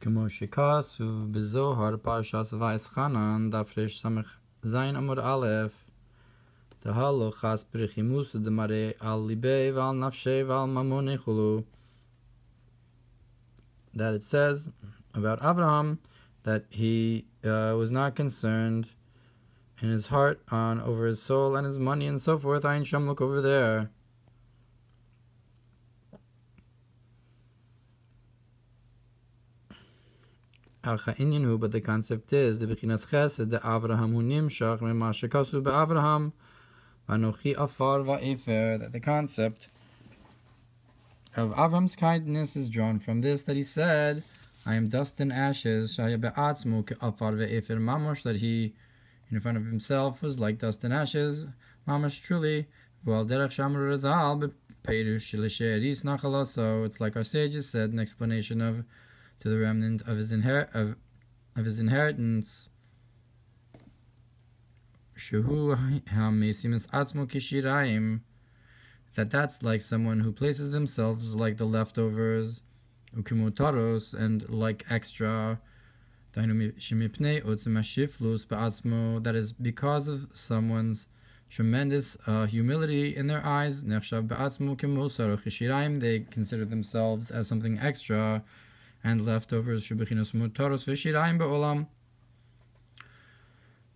Kamocha kasuv bezohar Parshas Vayeschanan dafresh samech zayin amud aleph the halochas berichimus de mare al libei val nafshei val mamone chulu, that it says about Avraham that he was not concerned in his heart on over his soul and his money and so forth. Ayin Sham, look over there. Inyan, but the concept is the bechinas chesed the Avraham hu nimshach mema shekasu beAvraham vanochi afar va'efer, that the concept of Avraham's kindness is drawn from this, that he said, I am dust and ashes, shaya be'atzmu afar va'efer mamosh, that he in front of himself was like dust and ashes, mamosh truly, well derech shamru razal be'peirush l'she'eris nachalaso, it's like our sages said in explanation of to the remnant of his inheritance. That's like someone who places themselves like the leftovers, and like extra. That is because of someone's tremendous humility in their eyes. They consider themselves as something extra and leftovers,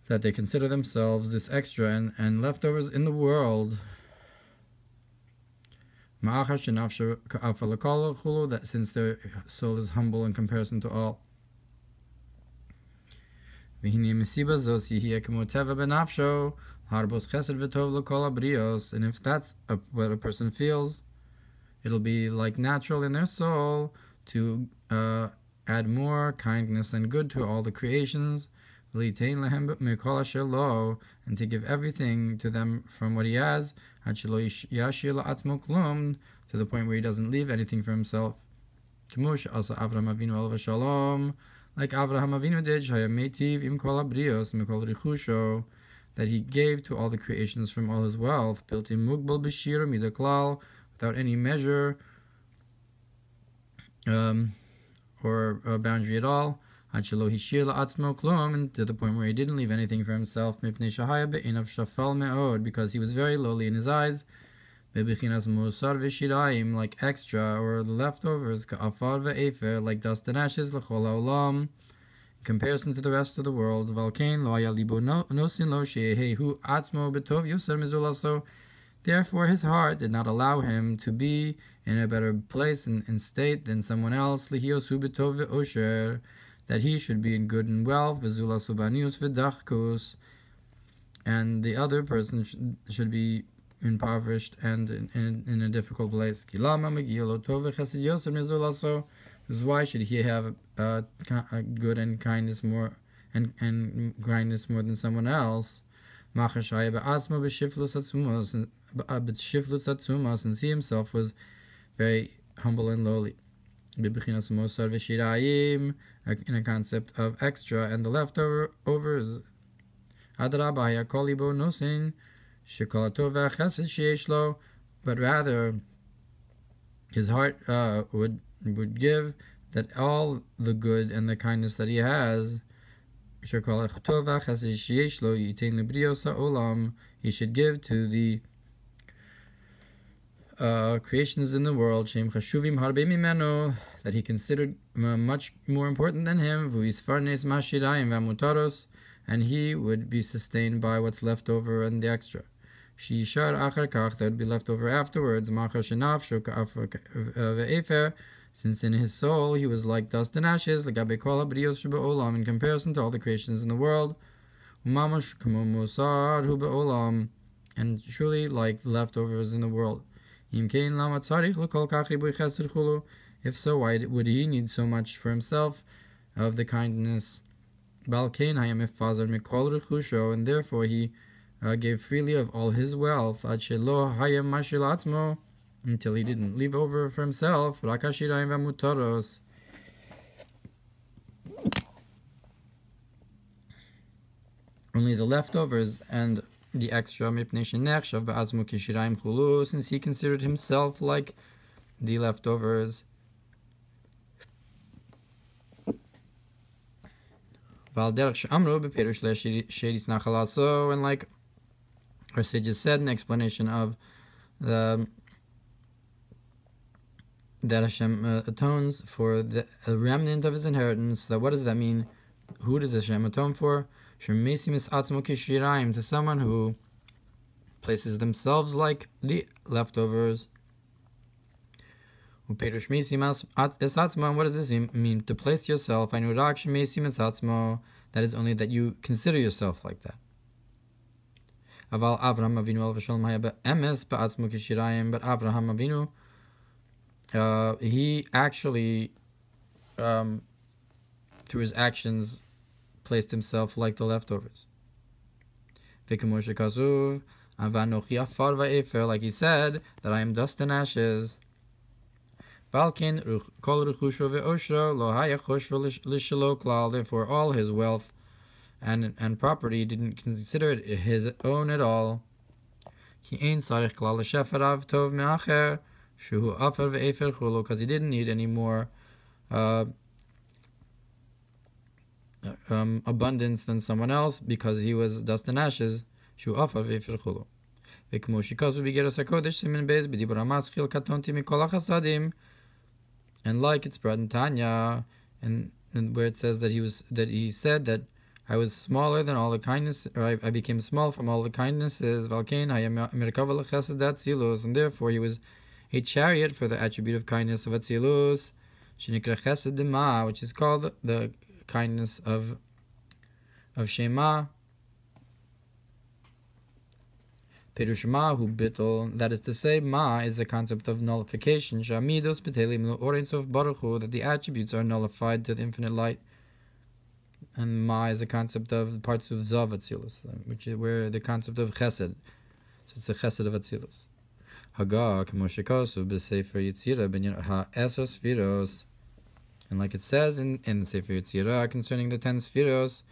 that they consider themselves this extra and leftovers in the world. That since their soul is humble in comparison to all. And if that's what a person feels, it'll be like natural in their soul to add more kindness and good to all the creations, and to give everything to them from what he has, to the point where he doesn't leave anything for himself. Like Avraham Avinu did, that he gave to all the creations from all his wealth, without any measure or a boundary at all, and to the point where he didn't leave anything for himself, because he was very lowly in his eyes, like extra or the leftovers, like dust and ashes, in comparison to the rest of the world. Therefore his heart did not allow him to be in a better place and state than someone else, that he should be in good and wealth, and the other person should be impoverished and in a difficult place. Why should he have a good and kindness more and kindness more than someone else? Since he himself was very humble and lowly, in a concept of extra and the leftovers. But rather his heart would give that all the good and the kindness that he has, he should give to the creations in the world, that he considered much more important than him, and he would be sustained by what's left over and the extra. That would be left over afterwards, since in his soul he was like dust and ashes, in comparison to all the creations in the world, and truly like leftovers in the world. If so, why would he need so much for himself of the kindness? And therefore he gave freely of all his wealth, until he didn't leave over for himself, only the leftovers and the extra, since he considered himself like the leftovers. And like our sages said in explanation of the that Hashem atones for the remnant of his inheritance. So what does that mean? Who does Hashem atone for? To someone who places themselves like the leftovers. What does this mean? To place yourself. That is only that you consider yourself like that. But Avraham Avinu, he actually, through his actions, placed himself like the leftovers. Like he said, that I am dust and ashes. Therefore all his wealth and property didn't consider it his own at all. Because he didn't need any more abundance than someone else, because he was dust and ashes. And like it's brought in Tanya, and where it says that he said that I was smaller than all the kindness, or I became small from all the kindnesses. And therefore he was a chariot for the attribute of kindness of Atzilus, which is called the kindness of Shema. That is to say, Ma is the concept of nullification. That the attributes are nullified to the infinite light. And Ma is the concept of parts of Zav Atzilus, which is where the concept of Chesed. So it's the Chesed of Atzilus. And like it says in Sefer Yetzirah concerning the 10 Sfiros,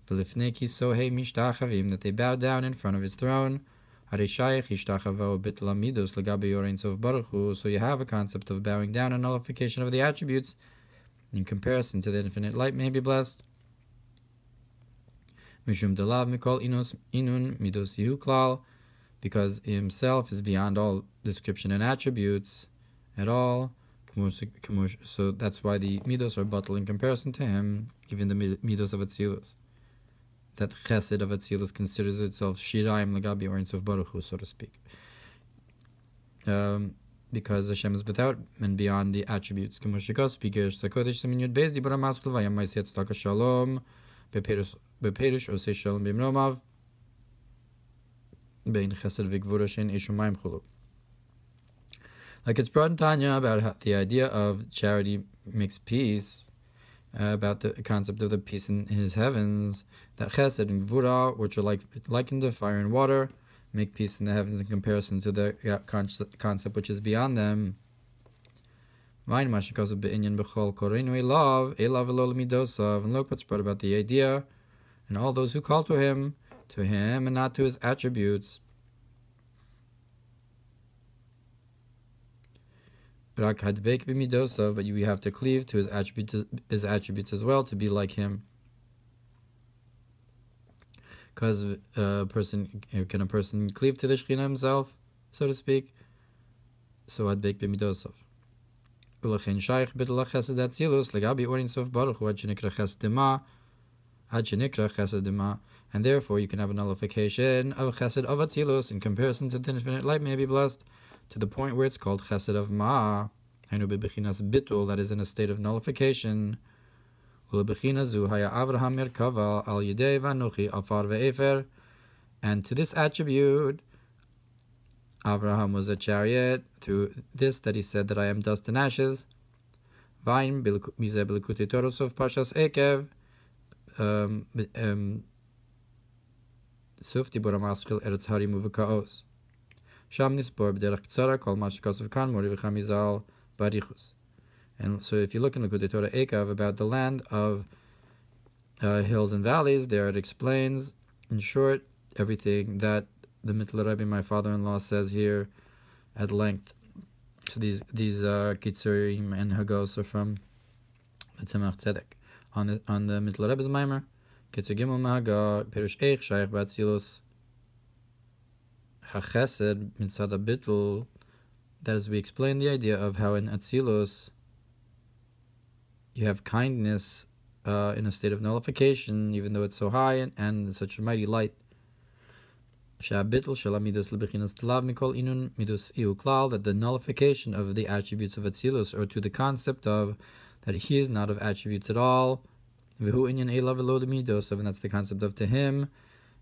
that they bow down in front of his throne. So you have a concept of bowing down and nullification of the attributes in comparison to the infinite light may be blessed. Because himself is beyond all description and attributes at all. So that's why the midos are bottled in comparison to him, even the midos of Atzilus. That chesed of Atzilus considers itself shirayim lagabi or insof baruch hu, so to speak. Because Hashem is without and beyond the attributes. Like it's brought in Tanya about the idea of charity makes peace, about the concept of the peace in his heavens, that chesed and gvura, which are likened to fire and water, make peace in the heavens in comparison to the concept which is beyond them. And look what's brought about the idea, and all those who call to him and not to his attributes. But you have to cleave to his attributes as well to be like him. Because can a person cleave to the Shekhinah himself, so to speak? So adbek b'midosov. Ulachin shaykh b'tla chesed atzilus legabi orin sof baruch hu ad shenikra chesed dema, and therefore you can have a nullification of chesed of atzilus in comparison to the infinite light may be blessed, to the point where it's called chesed of ma, that is in a state of nullification. And to this attribute, Avraham was a chariot, through this that he said that I am dust and ashes. Parshas Ekev, Sufti Boramaskil Eretz Harim Uvakaos. Sham Nispor B'derech Tzara Kol Mashikosov Kan Mori V'chamizal Barichus. And so if you look in the Likutei Torah Ekev about the land of hills and valleys, there it explains, in short, everything that the Mittel Rebbe, my father-in-law, says here at length. So these Kitzurim and Hagos are from the Tzemach Tzedek on the Mittel Rebbe's Mamer. Kitzur Gimel Mahaga, Perush Eich Shaykh B'Atzilus HaChesed Mitzad HaBittul. That is, we explain the idea of how in Atzilus you have kindness in a state of nullification, even though it's so high and such a mighty light. That the nullification of the attributes of Atzilus, or to the concept of that he is not of attributes at all, and that's the concept of to him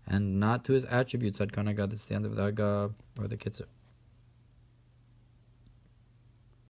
and not to his attributes. That's the end of the Haga or the Kitzur.